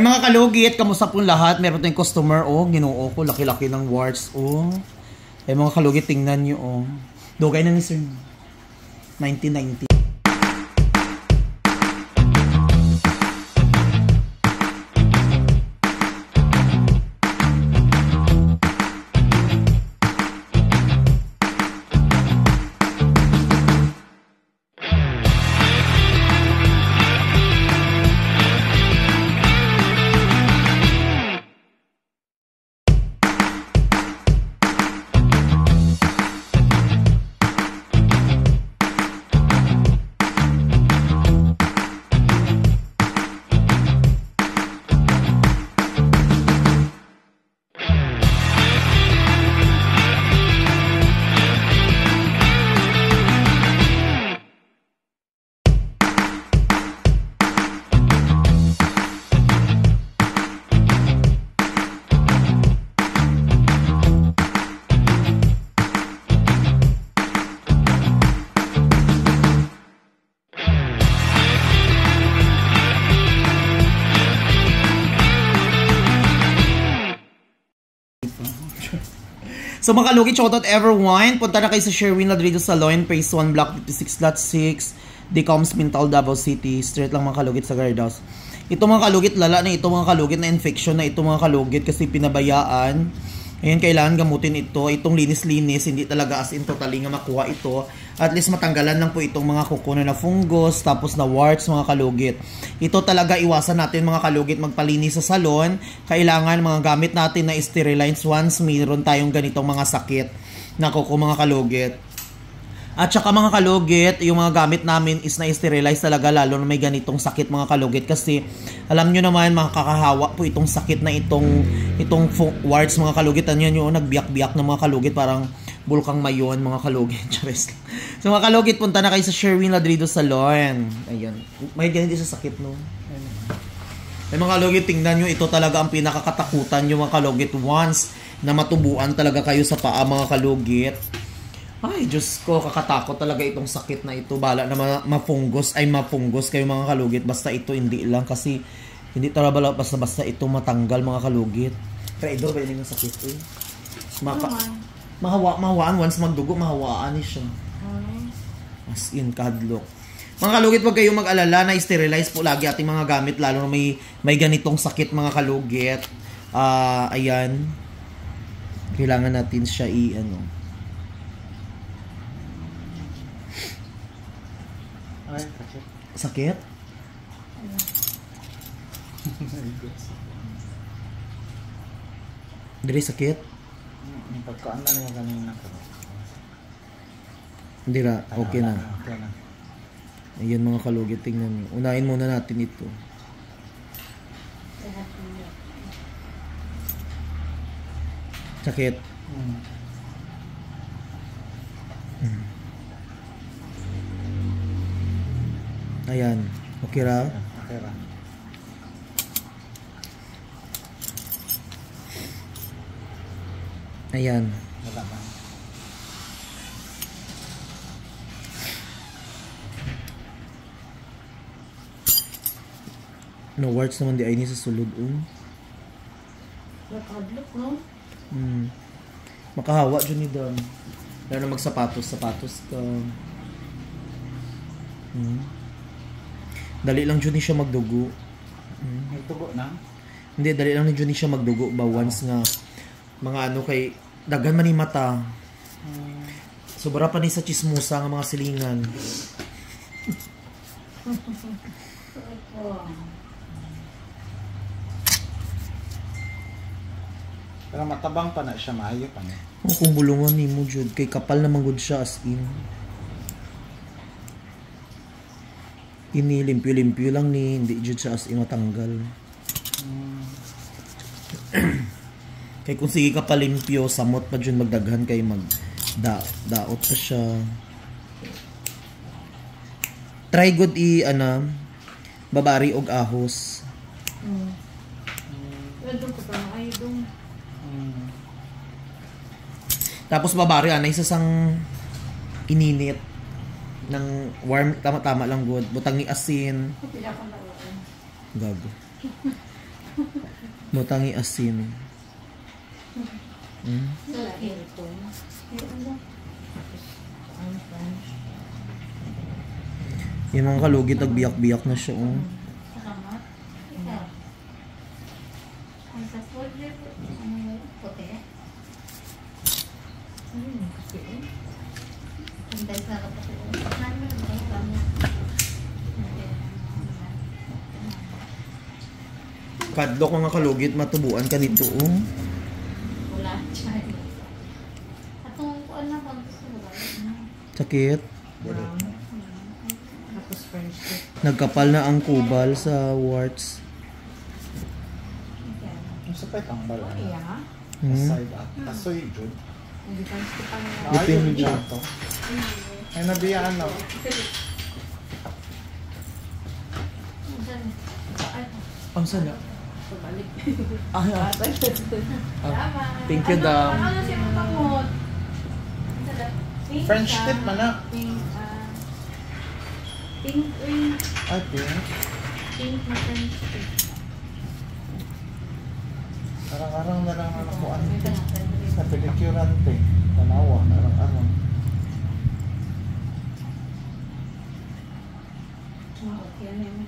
Ay mga kalugit, kamusta pong lahat? Meron tayong customer, oh, ginoo ko, laki-laki ng warts, oh. Ay mga kalugit, tingnan nyo, oh. Dugay na ni Sir. 1990. So mga kalugit, shoutout everyone. Punta na kayo sa Sherwin Ladrido Salon, Phase 1, Block 56.6, Decoms, Mintal, Davao City. Straight lang mga kalugit sa guardhouse. Ito mga kalugit, lala na ito mga kalugit na infection na ito mga kalugit kasi pinabayaan. Ayan, kailangan gamutin ito. Itong linis-linis, hindi talaga as in totally nga makuha ito. At least matanggalan lang po itong mga kukuno na fungus, tapos na warts mga kalugit. Ito talaga iwasan natin mga kalugit magpalinis sa salon. Kailangan mga gamit natin na sterilize once mayroon tayong ganitong mga sakit na kuko mga kalugit. At saka mga kalugit, yung mga gamit namin is na-sterilize talaga lalo na may ganitong sakit mga kalugit. Kasi alam nyo naman makakahawa po itong sakit na itong warts mga kalugit. Ano yan yung nagbiyak-biyak ng mga kalugit, parang bulkang mayon mga kalugit. So mga kalugit, punta na kayo sa Sherwin Ladrido Salon. Ayan, may ganito sa sakit no. Ay mga kalugit, tingnan nyo, ito talaga ang pinakakatakutan nyo mga kalugit once na matubuan talaga kayo sa paa mga kalugit. Ay, Diyos ko, kakatakot talaga itong sakit na ito. Bala na mapungos kayo mga kalugit. Basta ito hindi lang kasi hindi talaga basta ito matanggal mga kalugit. Traidor ba yun yung sakit eh? Mahawaan. Once magdugo, mahawaan siya. As in, kadlok. Mga kalugit, wag kayong mag-alala na sterilize po lagi ating mga gamit. Lalo na may ganitong sakit mga kalugit. Ayan. Kailangan natin siya sakit? Dili sakit? Pagkaan na lang ganun. Hindi na, okay na. Ayun mga kalugit, tingnan nyo. Unahin muna natin ito. Sakit? Ayan. Okay ra? Okay ra. Ayan. No words naman di ay ni sa sulod. Nakadlok, no? Makahawa dyan ni Don. Lalo na magsapatos ka. Dali lang dyan siya magdugo. May tugo na? Hindi, dali lang dyan siya magdugo ba once nga mga kay dagan man ni mata. Sobra pa ni sa chismosa nga mga silingan. Pero matabang pa na siya, maayo pa na. Kung bulungan ni mo jud kay kapal naman gud siya as in. Inilimpyo-limpyo lang ni, hindi jud siya as in matanggal. Kay kung sige ka palimpyo, samot pa jud magdaghan kay daot pa siya. Try good babari og ahos. Tapos babari anay sa sang ininit ng warm, tama-tama lang good. Butang ni asin. Gago. Mutangi asin. Yung mga kalugit, nagbiyak-biyak na siya. Oh. Kadlok mga kalugit, matubuan ka nito. Oh. Wala siya. Atong kuan na bang Sakit. Bulit na. tapos French dip. Nagkapal na ang kubal sa warts. Ang sapay tambal. Iya. Side up. Kasoy, Jud. Hindi French dip ang Ayaw dyan to. Ay, nabiyaan na. Ang sana. Pabalik. Ah, Salamat. thank you daw. Ano siya matamot? French dip man na. Pink ring. Ay, pink. Pink na French dip. Arang-arang na lang ano ko ano. May tanatan rin. Sa pedicurante. Tanawa, arang-arang. Okay, ano yun?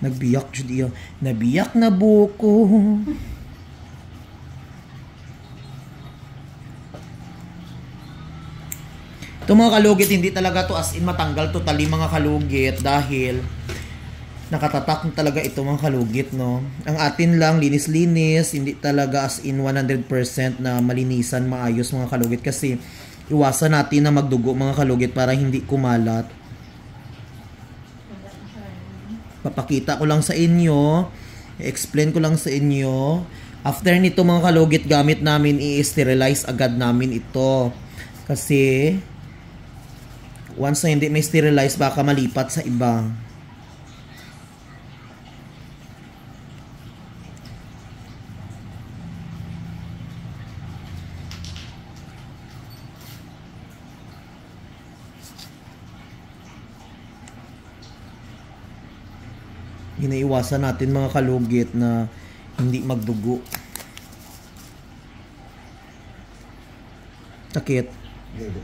Nagbiyak jud iya. Nabiyak na buko. Itong mga kalugit, hindi talaga to as in matanggal totally mga kalugit dahil nakatatak na talaga ito mga kalugit, no? Ang atin lang, linis-linis, hindi talaga as in 100% na malinisan, maayos mga kalugit kasi iwasan natin na magdugo mga kalugit para hindi kumalat. Papakita ko lang sa inyo, i-explain ko lang sa inyo. After nito mga kalugit, gamit namin i-sterilize agad namin ito. Kasi once na hindi may sterilize, baka malipat sa iba. Inaiwasan natin mga kalugit na hindi magdugo. Sakit. Dili.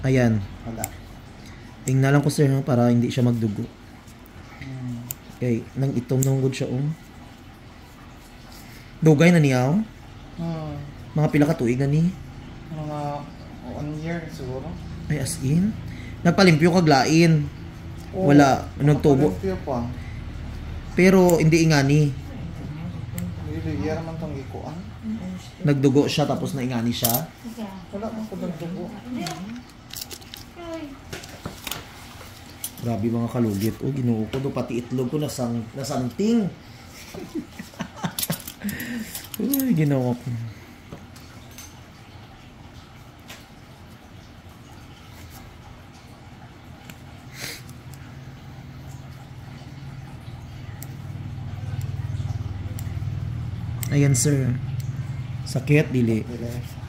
Ayan. Wala. Tingnan lang ko sir para hindi siya magdugo. Okay, nang itom nang good siya Dugay na niya Mga pila ka tuig na ni. Mga 1 year siguro. Ay as in. Nagpalimpyo kag lain. Wala, nagtubo. Nakapalimpyo pa. Pero hindi ingani. Dili, iya naman tong ikuan. Nagdugo siya tapos naingani siya. Wala man ko nagdugo. Grabe mga kalugit. Ginoo ko do pati itlog ko nasanting. Uy, ginoo ko. Ayan sir. Sakit dili. Dili.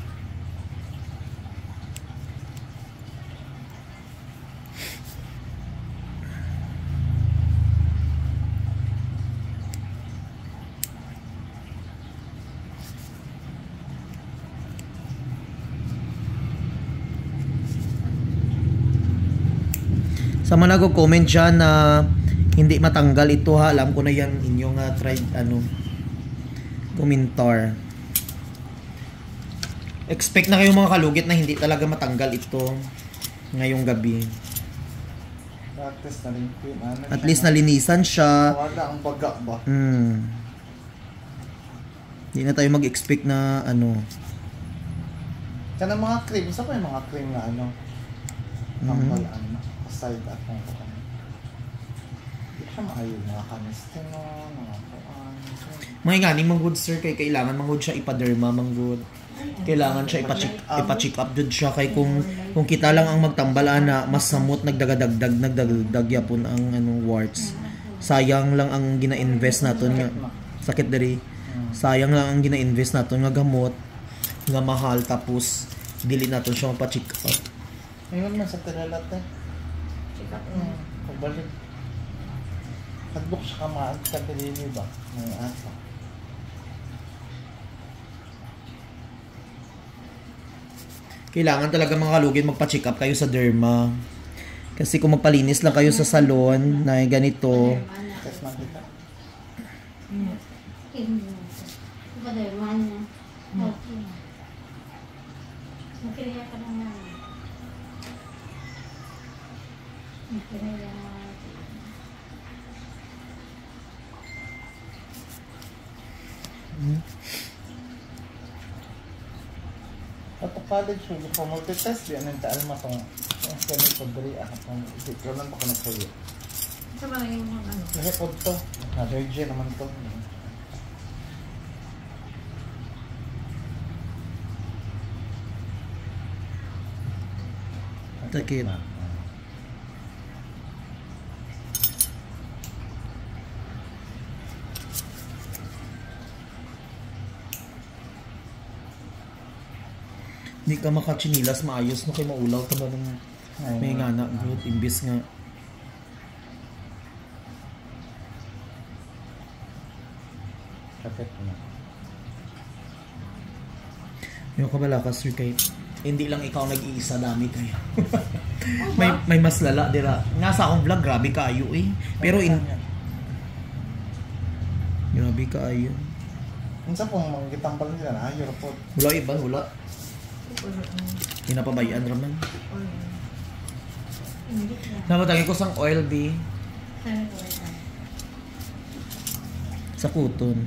Sa mga nagko-comment dyan na hindi matanggal ito ha, alam ko na yan inyong tried komentar. Expect na kayo mga kalugit na hindi talaga matanggal ito ngayong gabi. At least nalinisan siya. Wala ang baga ba? Hindi na tayo mag-expect na Kana mga cream, sa pa yung mga cream na tambal aside at mga kuan. Hindi siya maayo mga kanistino, mga kuan. Mga ingani manggod sir kay kailangan manggod siya ipaderma manggod. Kailangan siya ipa-check up jud siya kay kung kita lang ang magtambal ana mas samot nagdagdag yapon ang warts. Sayang lang ang gina-invest naton nga sakit diri. Sayang lang ang gina-invest naton nga gamot nga mahal tapos dili naton siya magpa-check up. Ngayon man sa tilalat Check up. Pagbalik. Hadlok siya kamaan sa pilili ba? May asa. Kailangan talaga mga kalugit magpa-check up kayo sa derma. Kasi kung magpalinis lang kayo sa salon na ganito, Test man kita. Makilaya ka na nga. Makilaya na. Ato college, huwag ko multitest. Di anong taal mo itong ganito diri. Kung ito lang baka nagsayo. Sa mga yung mga ano. Lahat po ito. Na-virgin naman ito. takip. Hindi ka makachinilas maayos no kay maulaw ka ba ng may nga na good imbis nga Kapit mo. yung kabala ka sir kay hindi lang ikaw nag-iisa dami kayo. may mas lala dira. Nasa akong vlog grabe kaayo eh. Pero grabe kaayo. Minsan pong magkitambal nila na Europod. Wala iba, wala. Hinapabayaan raman. Namatagay ko sang oil B sa kuton.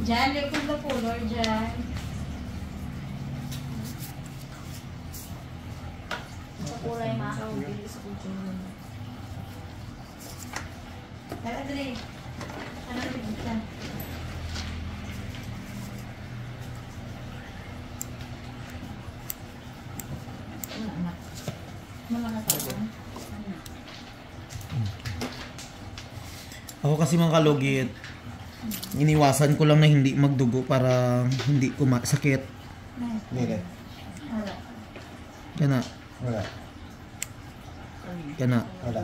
Diyan, likod na pulor dyan. Sa kulay makaw, bilis ko dyan. Tara, Dre. Ano rin kita? Ano, anak? Mga natawa? Ako kasi mga kalugit, iniwasan ko lang na hindi magdugo para hindi ko sakit. Dili. Wala. Kana. Wala. Kana. Wala.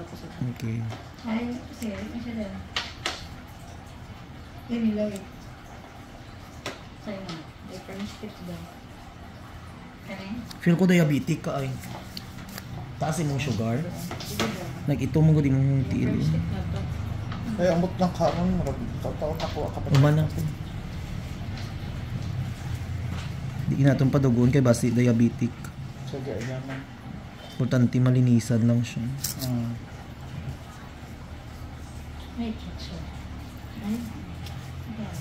Okay. Ay, sige. Ano siya din? Yan nila eh. Sa'yo na. Different tips daw. Kaya? Feel ko diabetic ka ay. Taas imong sugar. Nag-ito mo gud imong tiil. First tip na to. Ay, ambot ng karon. Tao-tao nakuha ka pa. Umana ko. Di natin padugon kay basi diabetic. Sige, yaman. Importante malinisan lang siya. May kitchen. Ay. Okay.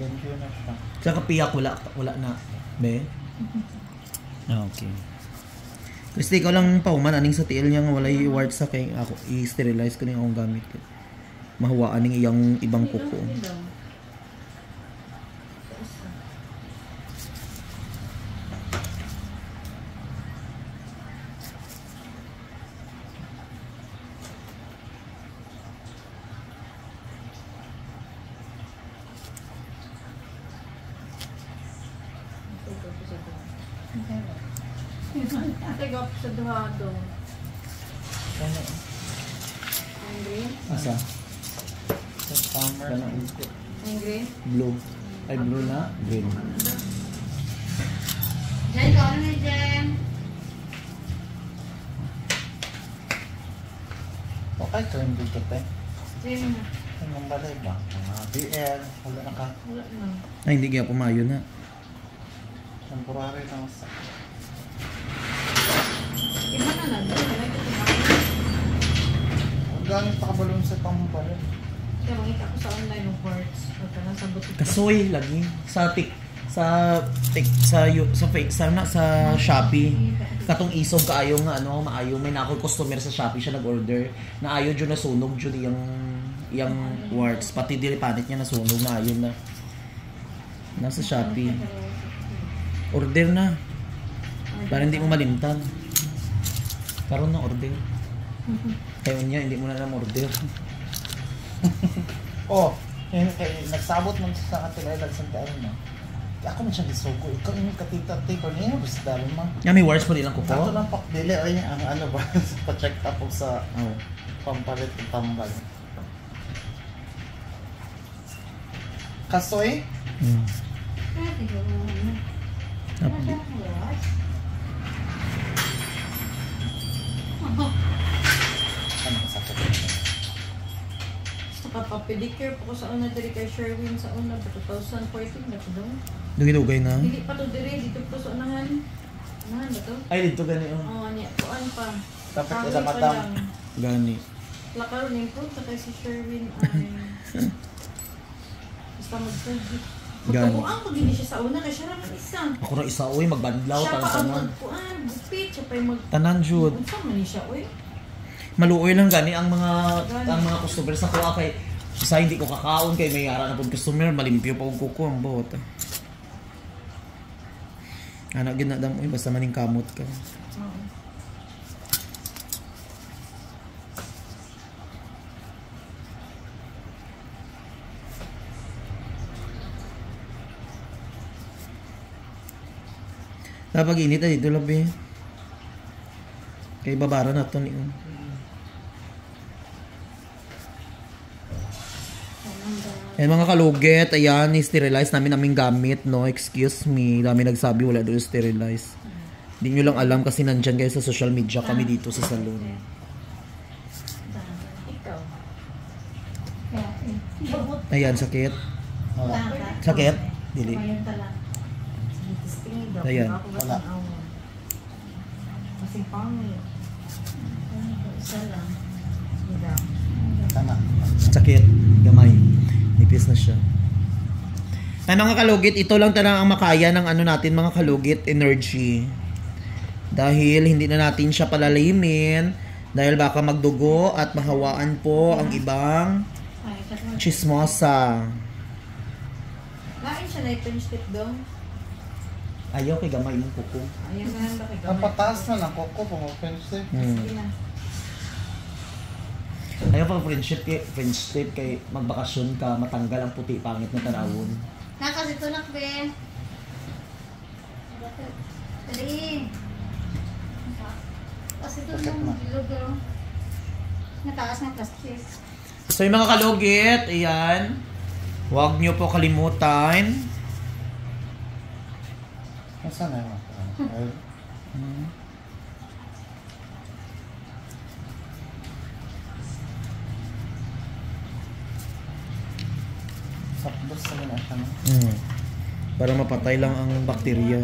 Benjo na siya. Sa kapiyak wala na. Be? Ah, okay. Kasi ikaw lang pauman aning sa tiil niya nga walay wart sa kay ako i-sterilize ko ning akong gamit ko. Mahuwaan ning iyang ibang kuko. Tagap sa duhado. Ano? Angry? Asa? Sa summer. Angry? Blue. Ay blue na, green. Jen, ikaw ano na Jen? Okay, turn dito tayo. Jen na. Anong balay ba? Mga BL. Wala na ka. Wala na. Ay hindi kaya pumayo na. Temporary lang sa... Iba na lang. Ang gamit pa kabalon sa tambalay. Kaya makita ko sa online ng parts. Ito na sa butik. Kasoy lagi sa fake sa Shopee. Katong isog kaayo nga ano, maayo may na ako customer sa Shopee siya nag-order. Naayo jud nasunog jud yang words pati dili panit niya nasunog na ayon na. Nasa Shopee. Order na. Para hindi mo malimtan. Karon na order. Kaya niya hindi mo na order. Oh, nagsabot man sa katilaylag sa tayo na. Ako na siya gisugo. Ikaw yung katita-tay ko niya. Basta dalaman. Yan, may wars pa rin ang Ito kuko. lang pakdili. Ay, ang ano ba? Pa-check up ko sa pampalit ng tambal. Kasoy? Pwede ko ano. Update. Ano sakit? Basta papapedicure po ko sa una diri kay Sherwin sa una pa 2014 na to doon. Dugay na. Dili pa to diri dito po sa unahan. Unahan ba to? Ay, dito gani. Oo, niya. Kuan pa. Dapat Kahoy ila pa madam. lang. Gani. Lakaro na yung punta kay si Sherwin ay... Basta mag-surgery. Gani. Magkabuang pag hindi siya sa una kay siya naman isa. Ako na isa, uy, magbandlaw, Siya pa ang tanan. magkuan, bupit, siya pa yung mag... Tanan, Jud. Unsa man ni siya, uy. Maluoy lang gani ang mga customer sa kuha kay sa hindi ko kakaon kay may ara na pud customer malimpyo pa og kuko ang buot. Ana gid na dam uy basta maning kamot ka. Oo. Dapat init na dito labi. Kay babara na to ni. Ayan mga kalugit, ayan, sterilize namin aming gamit, no? Excuse me, dami nagsabi wala doon sterilize. Hindi nyo lang alam kasi nandyan kayo sa social media kami dito sa salon. Ikaw. Ayan, sakit. Wala. Sakit? Dili. Ayan. Wala. Masing pangit. Isa lang. Tana. Sakit. Gamay. Nipis na siya. Ay mga kalugit, ito lang talaga ang makaya ng ano natin mga kalugit, energy. Dahil hindi na natin siya palalimin. Dahil baka magdugo at mahawaan po ang ibang chismosa. Lain siya na ipin step down. Ayaw kay gamay mong kuko. Ayun na lang ba kay Ang pataas na lang koko pang offensive. Sige na. Ayaw pag friendship kay magbakasyon ka, matanggal ang puti pangit na tanawon. Nakasi tulak be. Dali. Kasi ito Bakit yung ma? logo. Nataas ng plastic. So yung mga kalugit, ayan. Huwag nyo po kalimutan. Nasaan na yun? Ay, sapdos na na siya. Para mapatay lang ang bakterya.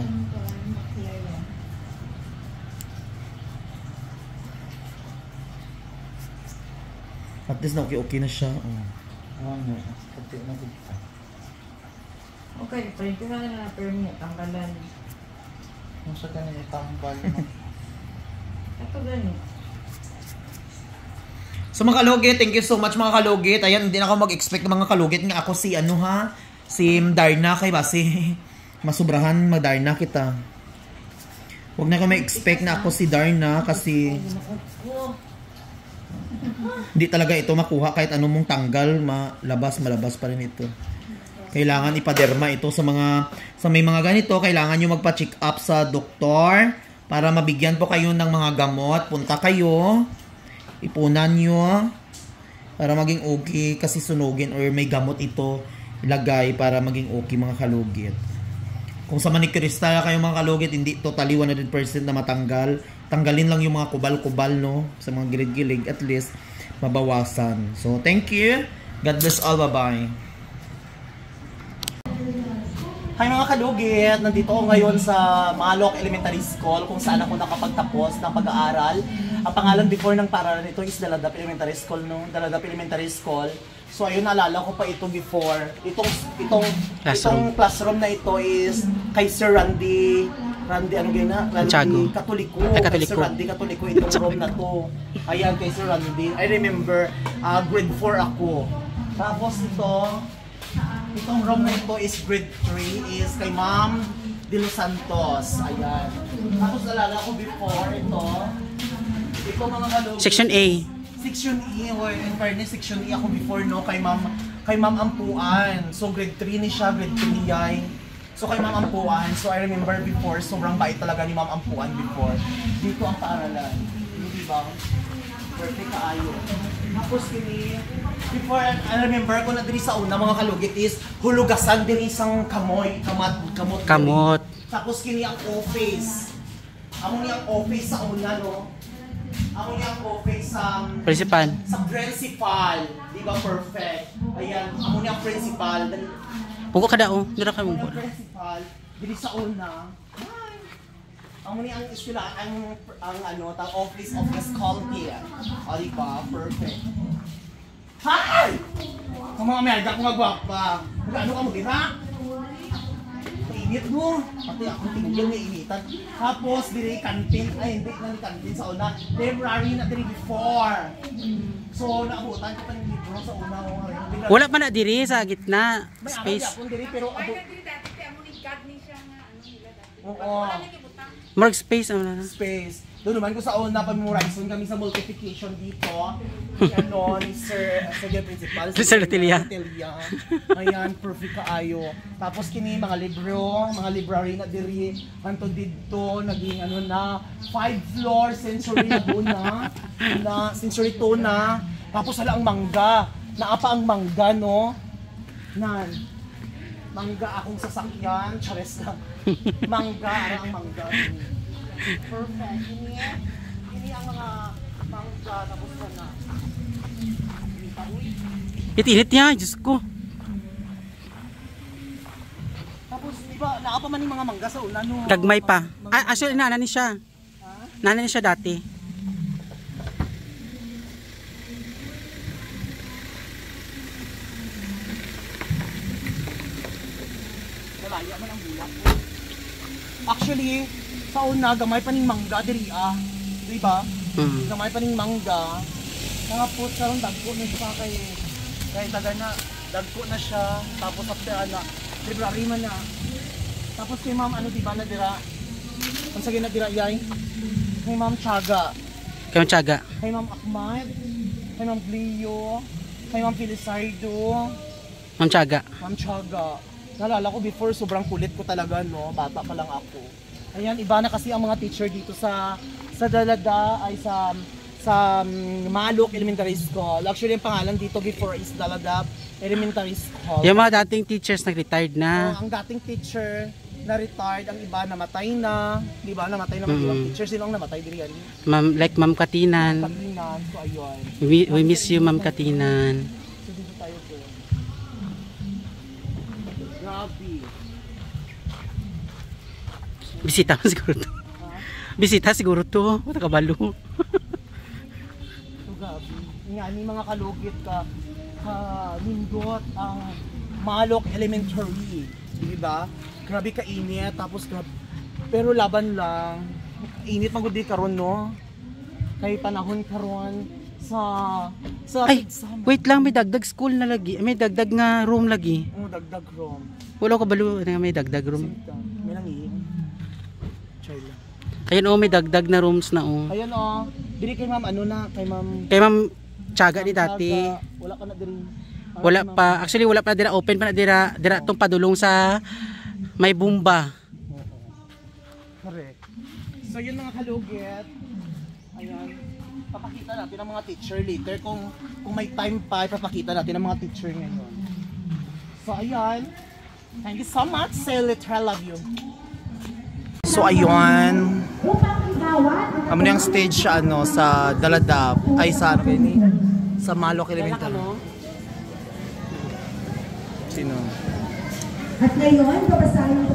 At least na okay na siya. Ano, pati na gupta. Okay, print ko na na permit tanggalan. Kung sa kanina tambal mo. Ito gani. So mga kalugit, thank you so much mga kalugit. Ayan, hindi na ako mag-expect ng mga kalugit nga ako si ano ha, si Darna kay ba si masubrahan Darna kita. Huwag na kami expect na ako si Darna kasi hindi talaga ito makuha kahit anong mong tanggal, malabas pa rin ito. Kailangan ipaderma ito sa may mga ganito, kailangan nyo magpa-check up sa doktor para mabigyan po kayo ng mga gamot. Punta kayo, ipunan nyo para maging okay kasi sunugin or may gamot ito ilagay para maging okay mga kalugit. Kung sa manicurista kayo mga kalugit, hindi totally 100% na matanggal. Tanggalin lang yung mga kubal-kubal no, sa mga gilid-gilid, at least mabawasan. So thank you. God bless all. Bye-bye. Hi mga kalugit! Nandito ako ngayon sa Malok Elementary School kung saan ako nakapagtapos ng pag-aaral. Ang pangalan before ng paaralan nito is Daladap Elementary School, no? Daladap Elementary School. So ayun, naalala ko pa ito before. Itong classroom na ito is kay Sir Randy ano gina? Randy Katoliko. Kay Sir Randy Katoliko itong room na to. Ayan, kay Sir Randy. I remember, grade 4 ako. Tapos itong room na ito is grade 3 is kay Ma'am De Los Santos. Ayan. Tapos nalala ko before ito mga kalugit. Section A. Section E, or in fairness, Section E ako before no, kay Ma'am Ampuan. So grade 3 ni siya, grade 3 ni Yay. So kay Ma'am Ampuan, so I remember before, sobrang bait talaga ni Ma'am Ampuan before. Dito ang paaralan. Hindi ba? Perfect kaayo. Tapos kini, before, I remember ko na diri sa una mga kalugit is hulugasan diri isang kamoy, kamot. Kamot. Tapos kini ang office. Amo ni ang office sa una, no? Amo ni ang office sa Principal. sa principal. Di ba perfect? Ayan, amo ni ang principal. Pugo ka daw. Dira ka mo. Ang principal, dili sa una. Amo ni ang eskwela, ang ano, tang office of the school here. O di ba? Perfect. Hi! Ang mga merda kung magwapa. Ano ka mo, di ba? Init mo. Pati akong tingin na initan. Tapos, diri kantin. Ay, hindi na ni kantin sa una. Library na diri before. So, naabutan ko pa ng libro sa una. Wala pa na diri sa gitna. May Space. araw diri pero abo. Oo. Mark space ano na. Space. Doon naman ko sa una pag-memorize kami sa multiplication dito. Ano, ni Sir Principal. Sir Latilia. Ayan, perfect kaayo. Tapos kini mga libro, mga library na diri. Kanto dito, naging ano na, 5 floor, century na na, century 2 na. Tapos hala ang mangga. Naapa ang mangga, no? Nan. Mangga akong sasakyan, chares lang. Mangga, ara ang mangga. Perfect. Ini ang mga mangga tapos na. Init niya, Diyos ko. Tapos, di ba, naapa man yung mga mangga sa una, no? Gagmay pa. Ah, actually, nana ni siya. Nana ni siya dati. Malaya man ang bulak. Actually, sa una, gamay pa ning mangga diri di ba? Gamay pa ning mangga. Nga po karon dagko na siya kay taga na dagko na siya tapos after ana library man na. Tapos kay Ma'am ano di ba na dira? Unsa gina dira yay? Kay Ma'am Tiaga. Kay Tiaga. Kay Ma'am Ahmad. Kay Ma'am Glio. Kay Ma'am Filisardo. Ma'am Tiaga. Ma'am Tiaga. Nalala ko before sobrang kulit ko talaga, no? Bata pa lang ako. Ayan, iba na kasi ang mga teacher dito sa Dalada ay sa Malok Elementary School. Actually, ang pangalan dito before is Dalada Elementary School. Yung mga dating teachers nag-retired na. Ang dating teacher na retired, ang iba namatay na. Di ba? Namatay na mga ibang teacher. Sino ang namatay diri yan? Like Ma'am Katinan. Katinan. So, ayun. We miss you, Ma'am Katinan. So, dito tayo po. Grabe. Bisita siguro to. Bisita siguro to. Wala kabalo. So, grabe. Nga, ni mga kalugit ka nindot ang Malok Elementary. Di ba? Grabe kainit. Tapos grabe. Pero laban lang. Init magod di karon, no? Kay panahon karon sa Ay, exam. wait lang, may dagdag school na lagi. May dagdag nga room lagi. Dagdag room. Wala kabalo na may dagdag room. May nangihin. Try lang. Ayun oh, may dagdag na rooms na oh. Ayun oh. Diri kay Ma'am ano na, kay Ma'am Tiaga ni dati. Wala ka na diri. Wala pa. Actually wala pa na dira, open pa na dira tong padulong sa may bumba. Oo. Correct. So yun mga kalugit. Ayan. Papakita natin ang mga teacher later kung may time pa ipapakita natin ang mga teacher ngayon. So ayan. Thank you so much. Say literal love you. So ayun. Amo na yung stage sa ano sa Daladap ay sa sa Malok Elementary. Sino? At ngayon, babasahin